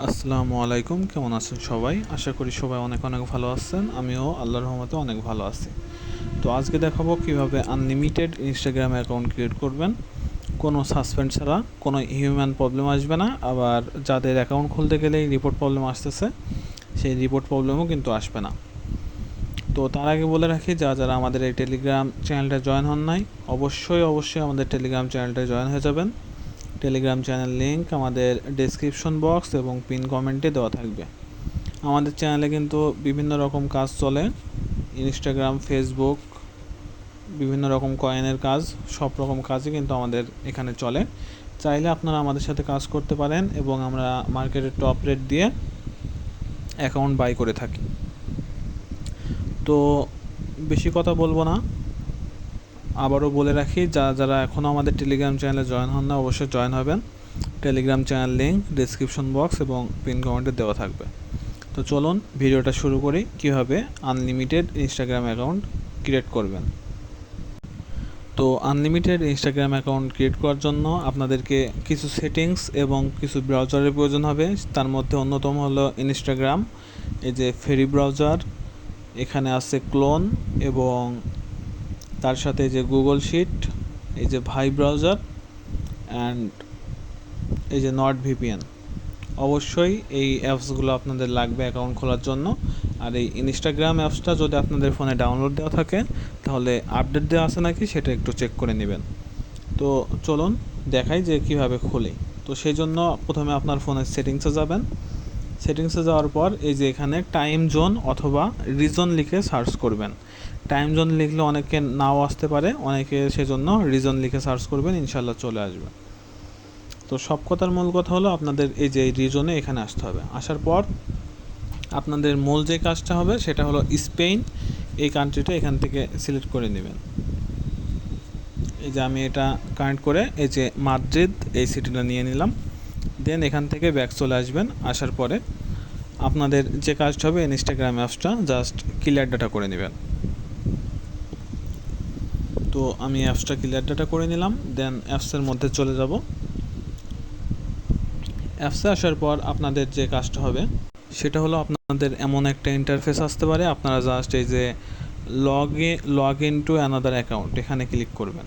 আসসালামু আলাইকুম, কেমন আছেন সবাই? আশা করি সবাই অনেক অনেক ভালো আছেন। আমিও আল্লাহর রহমতে অনেক ভালো আছি। তো আজকে দেখাবো কিভাবে আনলিমিটেড ইনস্টাগ্রাম অ্যাকাউন্ট ক্রিয়েট করবেন, কোনো সাসপেন্ড ছাড়া, কোনো হিউম্যান প্রবলেম আসবে না। আবার যাদের অ্যাকাউন্ট খুলতে গেলেই রিপোর্ট প্রবলেম আসতেছে, সেই রিপোর্ট প্রবলেমও কিন্তু আসবে না। তো তার আগে বলে রাখি, যারা আমাদের এই টেলিগ্রাম চ্যানেলটা জয়েন হন নাই, অবশ্যই আমাদের টেলিগ্রাম চ্যানেলটা জয়েন হয়ে যাবেন। টেলিগ্রাম চ্যানেল লিঙ্ক আমাদের ডেসক্রিপশন বক্স এবং পিন কমেন্টে দেওয়া থাকবে। আমাদের চ্যানেলে কিন্তু বিভিন্ন রকম কাজ চলে, ইনস্টাগ্রাম, ফেসবুক, বিভিন্ন রকম কয়েনের কাজ, সব রকম কাজই কিন্তু আমাদের এখানে চলে। চাইলে আপনারা আমাদের সাথে কাজ করতে পারেন এবং আমরা মার্কেটের টপ রেট দিয়ে অ্যাকাউন্ট বাই করে থাকি। তো বেশি কথা বলবো না, আবারও বলে রাখি, যারা এখনও আমাদের টেলিগ্রাম চ্যানেলে জয়েন হন না, অবশ্যই জয়েন হবেন। Telegram channel link description box এবং পিন কমেন্টে দেওয়া থাকবে। তো চলুন ভিডিওটা শুরু করি, কীভাবে আনলিমিটেড ইনস্টাগ্রাম অ্যাকাউন্ট ক্রিয়েট করবেন। তো আনলিমিটেড ইনস্টাগ্রাম অ্যাকাউন্ট ক্রিয়েট করার জন্য আপনাদেরকে কিছু সেটিংস এবং কিছু ব্রাউজারের প্রয়োজন হবে। তার মধ্যে অন্যতম হলো ইনস্টাগ্রাম, এই যে ফেরি ব্রাউজার, এখানে আছে ক্লোন, এবং তার সাথে যে গুগল শিট, এই যে ভাই ব্রাউজার, অ্যান্ড এই যে নট ভিপিএন। অবশ্যই এই অ্যাপসগুলো আপনাদের লাগবে অ্যাকাউন্ট খোলার জন্য। আর এই ইনস্টাগ্রাম অ্যাপসটা যদি আপনাদের ফোনে ডাউনলোড দেওয়া থাকে, তাহলে আপডেট দেওয়া আছে নাকি সেটা একটু চেক করে নেবেন। তো চলুন দেখাই যে কিভাবে খুলি। তো সেই জন্য প্রথমে আপনার ফোনের সেটিংসে যাবেন। সেটিংসে যাওয়ার পর এই যে এখানে টাইম জোন অথবা রিজন লিখে সার্চ করবেন। টাইম জোন লিখলে অনেকে নাও আসতে পারে, অনেকে সেজন্য রিজন লিখে সার্চ করবেন, ইনশাল্লাহ চলে আসবে। তো সব কথার মূল কথা হলো আপনাদের এই যে রিজনে এখানে আসতে হবে। আসার পর আপনাদের মূল যে কাজটা হবে সেটা হলো স্পেন, এই কান্ট্রিটা এখান থেকে সিলেক্ট করে নেবেন। এই যে আমি এটা কানেক্ট করে এই যে মাদ্রিদ এই সিটিটা নিয়ে নিলাম। দেন এখান থেকে ব্যাক চলে আসবেন। আসার পরে আপনাদের যে কাজটা হবে, ইনস্টাগ্রাম অ্যাপসটা জাস্ট ক্লিয়ার ডাটা করে নেবেন। তো আমি অ্যাপসটা ক্লিয়ার ডাটা করে নিলাম। দেন অ্যাপসের মধ্যে চলে যাব। অ্যাপসে আসার পর আপনাদের যে কাজটা হবে সেটা হলো, আপনাদের এমন একটা ইন্টারফেস আসতে পারে, আপনারা জাস্ট এই যে log in to another account, এখানে ক্লিক করবেন।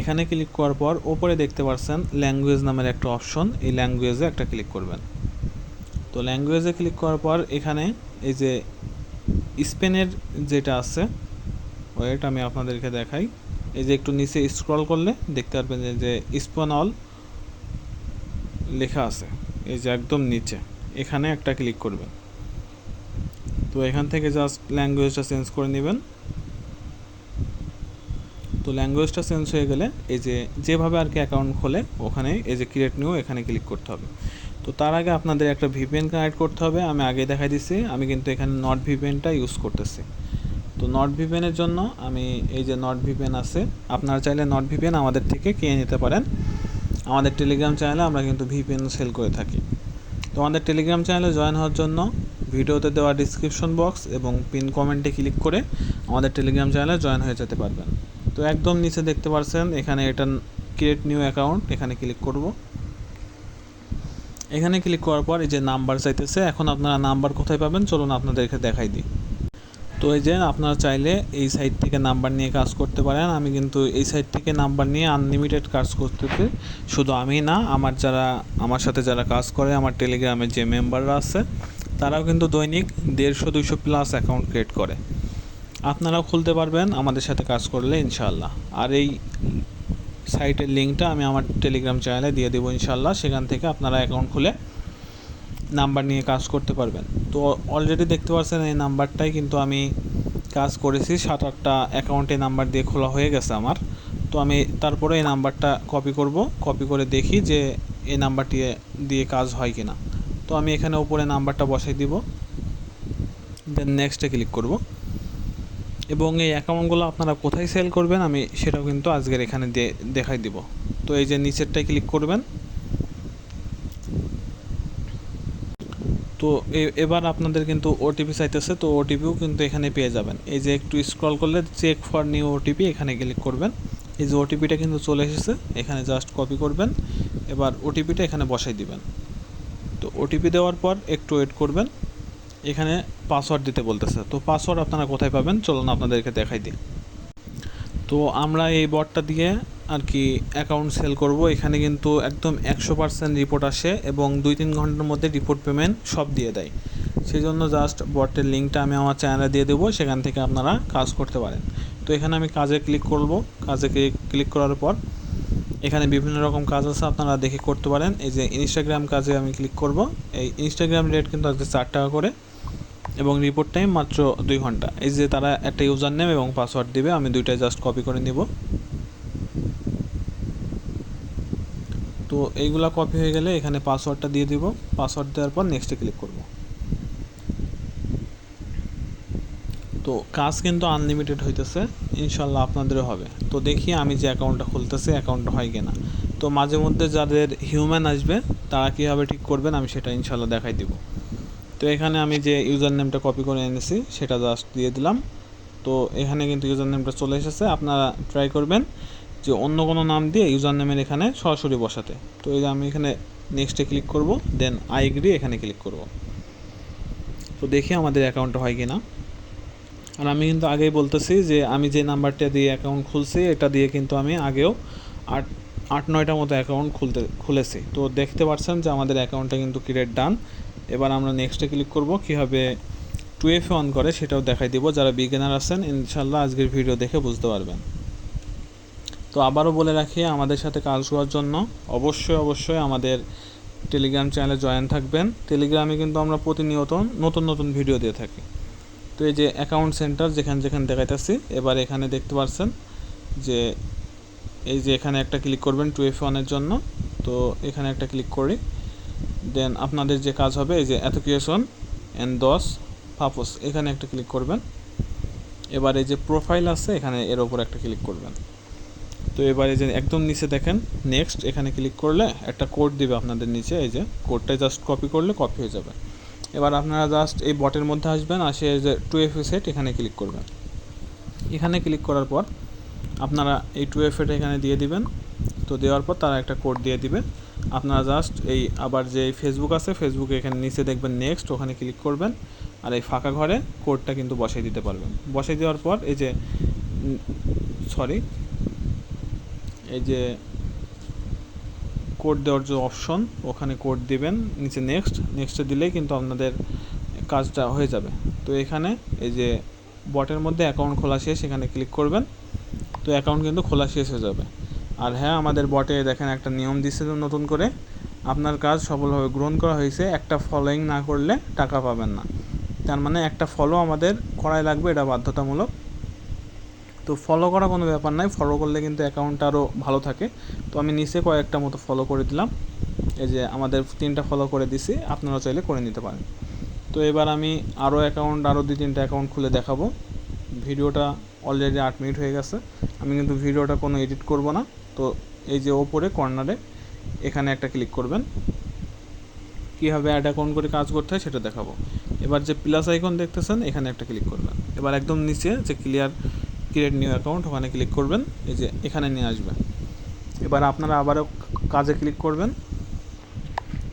এখানে ক্লিক করার পর ওপরে দেখতে পাচ্ছেন ল্যাঙ্গুয়েজ নামের একটা অপশন, এই ল্যাঙ্গুয়েজে একটা ক্লিক করবেন। তো ল্যাঙ্গুয়েজে ক্লিক করার পর এখানে এই যে স্পেনের যেটা আছে, ওয়েট আমি আপনাদেরকে দেখাই। এই যে একটু নিচে স্ক্রল করলে দেখতে পারবেন যে স্পেনল লেখা আছে, এই যে একদম নিচে, এখানে একটা ক্লিক করবেন। তো এখান থেকে জাস্ট ল্যাঙ্গুয়েজটা চেঞ্জ করে নেবেন। তো ল্যাঙ্গুয়েজটা চেঞ্জ হয়ে গেলে এই যে যেভাবে আর কি অ্যাকাউন্ট খোলে, ওখানে এই যে ক্রিয়েট নিউ, এখানে ক্লিক করতে হবে। তো তার আগে আপনাদের একটা ভিপিএন কানেক্ট করতে হবে। আমি আগে দেখাই দিচ্ছি, আমি কিন্তু এখানে নট ভিপিএনটা ইউজ করতেছি। তো নট ভিপিএনের জন্য আমি এই যে নট ভিপিএন আছে, আপনারা চাইলে নট ভিপিএন আমাদের থেকে কিনে নিতে পারেন। আমাদের টেলিগ্রাম চ্যানেলে আমরা কিন্তু ভিপিএন সেল করে থাকি। তো আমাদের টেলিগ্রাম চ্যানেলে জয়েন হওয়ার জন্য ভিডিওতে দেওয়া ডিসক্রিপশন বক্স এবং পিন কমেন্টে ক্লিক করে আমাদের টেলিগ্রাম চ্যানেলে জয়েন হয়ে যেতে পারবেন। তো একদম নিচে দেখতে পাচ্ছেন এখানে এটা ক্রিয়েট নিউ অ্যাকাউন্ট, এখানে ক্লিক করব। এখানে ক্লিক করার পর এই যে নাম্বার চাইতেছে, এখন আপনারা নাম্বার কোথায় পাবেন চলুন আপনাদেরকে দেখাই দিই। তো এই যে আপনারা চাইলে এই সাইট থেকে নাম্বার নিয়ে কাজ করতে পারেন। আমি কিন্তু এই সাইট থেকে নাম্বার নিয়ে আনলিমিটেড কাজ করতেছি। শুধু আমি না, আমার সাথে যারা কাজ করে, আমার টেলিগ্রামের যে মেম্বাররা আছে, তারাও কিন্তু দৈনিক 150-200 প্লাস অ্যাকাউন্ট ক্রিয়েট করে। আপনারাও খুলতে পারবেন আমাদের সাথে কাজ করলে ইনশাআল্লাহ। আর এই সাইটের লিঙ্কটা আমি আমার টেলিগ্রাম চ্যানেলে দিয়ে দেবো ইনশাআল্লাহ, সেখান থেকে আপনারা অ্যাকাউন্ট খুলে নাম্বার নিয়ে কাজ করতে পারবেন। তো অলরেডি দেখতে পাচ্ছেন এই নাম্বারটাই কিন্তু আমি কাজ করেছি, 7-8টা অ্যাকাউন্টে নাম্বার দিয়ে খোলা হয়ে গেছে আমার। তো আমি তারপরে এই নাম্বারটা কপি করে দেখি যে এই নাম্বারটি দিয়ে কাজ হয় কিনা। তো আমি এখানে উপরে নাম্বারটা বসাই দিব, দেন নেক্সটে ক্লিক করব। এবং এই অ্যাকাউন্টগুলো আপনারা কোথায় সেল করবেন আমি সেটাও কিন্তু আজকের এখানে দেখাই দিব। তো এই যে নিচেরটাই ক্লিক করবেন। তো এবার আপনাদের কিন্তু ওটিপি চাইতেছে, তো ওটিপিও কিন্তু এখানে পেয়ে যাবেন। এই যে একটু স্ক্রল করলে চেক ফর নিউ ওটিপি, এখানে ক্লিক করবেন। এই যে ওটিপিটা কিন্তু চলে এসেছে, এখানে জাস্ট কপি করবেন। এবার ওটিপিটা এখানে বসাই দিবেন। তো ওটিপি দেওয়ার পর একটু ওয়েট করবেন, এখানে পাসওয়ার্ড দিতে বলতেছে। তো পাসওয়ার্ড আপনারা কোথায় পাবেন চলুন আপনাদেরকে দেখাই দিই। তো আমরা এই বটটা দিয়ে আর কি অ্যাকাউন্ট সেল করব। এখানে কিন্তু একদম 100% রিপোর্ট আসে এবং 2-3 ঘন্টার মধ্যে রিপোর্ট পেমেন্ট সব দিয়ে দেয়। সেই জন্য জাস্ট বটের লিঙ্কটা আমি আমার চ্যানেলে দিয়ে দেবো, সেখান থেকে আপনারা কাজ করতে পারেন। তো এখানে আমি কাজে ক্লিক করব। কাজে ক্লিক করার পর এখানে বিভিন্ন রকম কাজ আছে, আপনারা দেখে করতে পারেন। এই যে ইনস্টাগ্রাম কাজে আমি ক্লিক করব। এই ইনস্টাগ্রাম রেট কিন্তু আজকে 4 টাকা করে এবং রিপোর্ট টাইম মাত্র 2 ঘন্টা। এই যে তারা একটা ইউজার নেম এবং পাসওয়ার্ড দিবে, আমি দুইটাই জাস্ট কপি করে নিব। তো এইগুলা কপি হয়ে গেলে এখানে পাসওয়ার্ডটা দিয়ে দিব। পাসওয়ার্ড দেওয়ার পর নেক্সটে ক্লিক করব। তো কাজ কিন্তু আনলিমিটেড হইতেছে, ইনশাল্লাহ আপনাদেরও হবে। তো দেখি আমি যে অ্যাকাউন্টটা খুলতেছি অ্যাকাউন্টটা হয় কিনা। তো মাঝে মধ্যে যাদের হিউম্যান আসবে তারা কীভাবে ঠিক করবেন আমি সেটা ইনশাল্লাহ দেখাই দিব। তো এখানে আমি যে ইউজার নেমটা কপি করে এনেছি সেটা জাস্ট দিয়ে দিলাম। তো এখানে কিন্তু ইউজার নেমটা চলে এসেছে। আপনারা ট্রাই করবেন যে অন্য কোনো নাম দিয়ে ইউজার নেমের এখানে সরাসরি বসাতে। তো এই যে আমি এখানে নেক্সটে ক্লিক করব, দেন আই এগ্রি এখানে ক্লিক করব। তো দেখি আমাদের অ্যাকাউন্টটা হয় কি না। আর আমি কিন্তু আগেই বলতেছি যে আমি যে নাম্বারটা দিয়ে অ্যাকাউন্ট খুলছি এটা দিয়ে কিন্তু আমি আগেও 8-9টা মতো অ্যাকাউন্ট খুলেছি। তো দেখতে পাচ্ছেন যে আমাদের অ্যাকাউন্টটা কিন্তু ক্রিয়েট ডান। এবার আমরা নেক্সটে ক্লিক করব, কীভাবে 2FA অন করে সেটাও দেখাই দিব। যারা বিগিনার আছেন ইনশাল্লাহ আজকের ভিডিও দেখে বুঝতে পারবেন। তো আবারও বলে রাখি, আমাদের সাথে কাজ করার জন্য অবশ্যই আমাদের টেলিগ্রাম চ্যানেলে জয়েন থাকবেন। টেলিগ্রামে কিন্তু আমরা প্রতিনিয়ত নতুন ভিডিও দিয়ে থাকি। তো এই যে অ্যাকাউন্ট সেন্টার যেখানে দেখাইতেছি, এবার এখানে দেখতে পাচ্ছেন যে এই যে এখানে একটা ক্লিক করবেন 2FA অনের জন্য। তো এখানে একটা ক্লিক করি, দেন আপনাদের যে কাজ হবে এই যে অ্যাথোকিয়েশন অ্যান্ড 10 পারপোজ এখানে একটা ক্লিক করবেন। এবার এই যে প্রোফাইল আছে এখানে এর ওপর একটা ক্লিক করবেন। তো এবার এই যে একদম নিচে দেখেন নেক্সট এখানে ক্লিক করলে একটা কোড দিবে আপনাদের নিচে, এই যে কোডটা জাস্ট কপি করলে কপি হয়ে যাবে। এবার আপনারা জাস্ট এই বটের মধ্যে আসবেন, আসে এই যে 2FA সেট এখানে ক্লিক করবেন। এখানে ক্লিক করার পর আপনারা এই 2FAটা এখানে দিয়ে দিবেন। তো দেওয়ার পর তারা একটা কোড দিয়ে দিবে। আপনারা জাস্ট এই আবার যে ফেসবুক আছে ফেসবুকে এখানে নিচে দেখবেন নেক্সট ওখানে ক্লিক করবেন। আর এই ফাঁকা ঘরে কোডটা কিন্তু বসাই দিতে পারবেন। বসাই দেওয়ার পর এই যে এই যে কোড দেওয়ার যে অপশন ওখানে কোড দিবেন, নিচে নেক্সটে দিলেই কিন্তু আপনাদের কাজটা হয়ে যাবে। তো এখানে এই যে বটের মধ্যে অ্যাকাউন্ট খোলা শেষ এখানে ক্লিক করবেন। তো অ্যাকাউন্ট কিন্তু খোলা শেষ হয়ে যাবে। আর হ্যাঁ, আমাদের বটে দেখেন একটা নিয়ম দিচ্ছে নতুন করে, আপনার কাজ সফলভাবে গ্রহণ করা হয়েছে, একটা ফলোয়িং না করলে টাকা পাবেন না। তার মানে একটা ফলো আমাদের করাই লাগবে, এটা বাধ্যতামূলক। তো ফলো করা কোনো ব্যাপার নাই, ফলো করলে কিন্তু অ্যাকাউন্টটা আরও ভালো থাকে। তো আমি নিচে কয়েকটা মতো ফলো করে দিলাম, এই যে আমাদের 3টা ফলো করে দিছি, আপনারা চাইলে করে নিতে পারেন। তো এবার আমি আরও 2-3টা অ্যাকাউন্ট খুলে দেখাবো। ভিডিওটা অলরেডি 8 মিনিট হয়ে গেছে, আমি কিন্তু ভিডিওটা কোনো এডিট করব না। তো এই যে ওপরে কর্নারে এখানে একটা ক্লিক করবেন, কীভাবে অ্যাড অ্যাকাউন্ট করে কাজ করতে হয় সেটা দেখাবো। এবার যে প্লাস আইকন দেখতেছেন এখানে একটা ক্লিক করবেন। এবার একদম নিচে যে ক্রিয়েট নিউ অ্যাকাউন্ট ওখানে ক্লিক করবেন, এই যে এখানে নিয়ে আসবে। এবার আপনারা আবারও কাজে ক্লিক করবেন।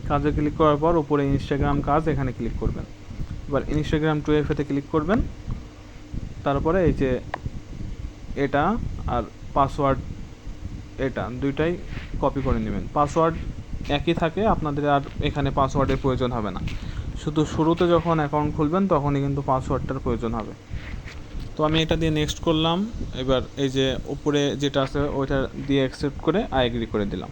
কাজে ক্লিক করার পর উপরে ইনস্টাগ্রাম কাজ এখানে ক্লিক করবেন। এবার ইনস্টাগ্রাম 2FAতে ক্লিক করবেন। তারপরে এই যে এটা আর পাসওয়ার্ড এটা দুইটাই কপি করে নেবেন। পাসওয়ার্ড একই থাকে, আপনাদের আর এখানে পাসওয়ার্ডের প্রয়োজন হবে না। শুধু শুরুতে যখন অ্যাকাউন্ট খুলবেন তখনই কিন্তু পাসওয়ার্ডটার প্রয়োজন হবে। তো আমি এটা দিয়ে নেক্সট করলাম। এবার এই যে উপরে যেটা আছে ওইটা দিয়ে অ্যাকসেপ্ট করে আই এগ্রি করে দিলাম।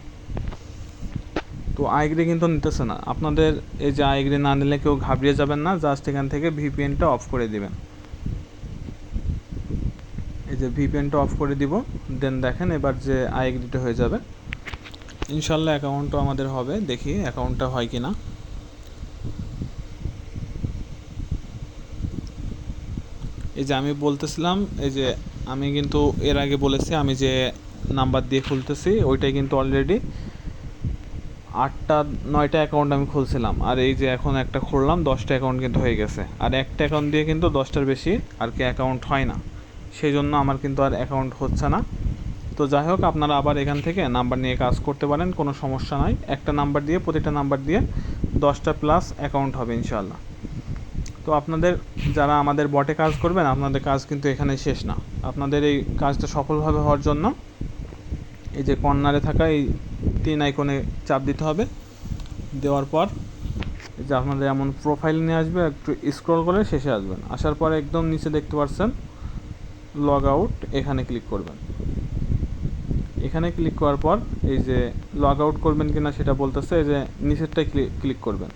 তো আই এগ্রি কিন্তু নিতেছে না, আপনাদের এই যে আই এগ্রি না নিলে কেউ ঘাবড়িয়ে যাবেন না, জাস্ট এখান থেকে ভিপিএনটা অফ করে দিবেন। এই যে ভিপিএনটা অফ করে দিব, দেন দেখেন এবার যে আই এগ্রিটা হয়ে যাবে। ইনশাল্লাহ অ্যাকাউন্টটা আমাদের হবে, দেখি অ্যাকাউন্টটা হয় কি না। এই যে আমি বলতেছিলাম, এই যে আমি কিন্তু এর আগে বলেছি আমি যে নাম্বার দিয়ে খুলতেছি ওইটাই কিন্তু অলরেডি 8-9টা অ্যাকাউন্ট আমি খুলছিলাম। আর এই যে এখন একটা খুললাম 10টা অ্যাকাউন্ট কিন্তু হয়ে গেছে। আর একটা অ্যাকাউন্ট দিয়ে কিন্তু 10টার বেশি আর কি অ্যাকাউন্ট হয় না, সেই জন্য আমার কিন্তু আর অ্যাকাউন্ট হচ্ছে না। তো যাই হোক, আপনারা আবার এখান থেকে নাম্বার নিয়ে কাজ করতে পারেন, কোনো সমস্যা নাই। একটা নাম্বার দিয়ে প্রতিটা নাম্বার দিয়ে 10টা প্লাস অ্যাকাউন্ট হবে ইনশাআল্লাহ। তো আপনাদের যারা আমাদের বটে কাজ করবেন, আপনাদের কাজ কিন্তু এখানে শেষ না। আপনাদের এই কাজটা সফলভাবে হওয়ার জন্য এই যে কর্নারে থাকা এই 3 আইকনে চাপ দিতে হবে। দেওয়ার পর এই যে আপনাদের এমন প্রোফাইল নিয়ে আসবে, একটু স্ক্রল করে শেষে আসবেন। আসার পরে একদম নিচে দেখতে পাচ্ছেন লগ আউট, এখানে ক্লিক করবেন। এখানে ক্লিক করার পর এই যে লগ আউট করবেন কিনা সেটা বলতেছে, এই যে নিচেরটাই ক্লিক করবেন।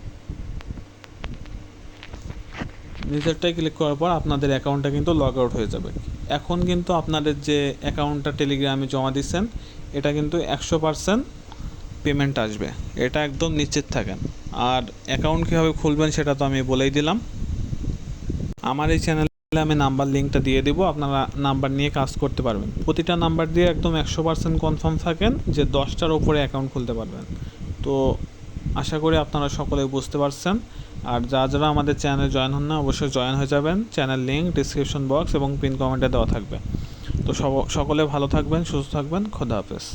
নিচেরটাই ক্লিক করার পর আপনাদের অ্যাকাউন্টটা কিন্তু লগ আউট হয়ে যাবে। এখন কিন্তু আপনাদের যে অ্যাকাউন্টটা টেলিগ্রামে জমা দিচ্ছেন, এটা কিন্তু 100% পেমেন্ট আসবে, এটা একদম নিশ্চিত থাকেন। আর অ্যাকাউন্ট কীভাবে খুলবেন সেটা তো আমি বলেই দিলাম। আমার এই চ্যানেলে আমি নাম্বার লিঙ্কটা দিয়ে দেবো, আপনারা নাম্বার নিয়ে কাজ করতে পারবেন। প্রতিটা নাম্বার দিয়ে একদম 100% কনফার্ম থাকেন যে 10টার ওপরে অ্যাকাউন্ট খুলতে পারবেন। তো আশা করি আপনারা সকলে বুঝতে পারছেন। আর যারা আমাদের চ্যানেলে জয়েন হন না, অবশ্যই জয়েন হয়ে যাবেন। চ্যানেল লিঙ্ক ডিসক্রিপশন বক্স এবং পিন কমেন্টে দেওয়া থাকবে। তো সকলে ভালো থাকবেন, সুস্থ থাকবেন। খোদা হাফেজ।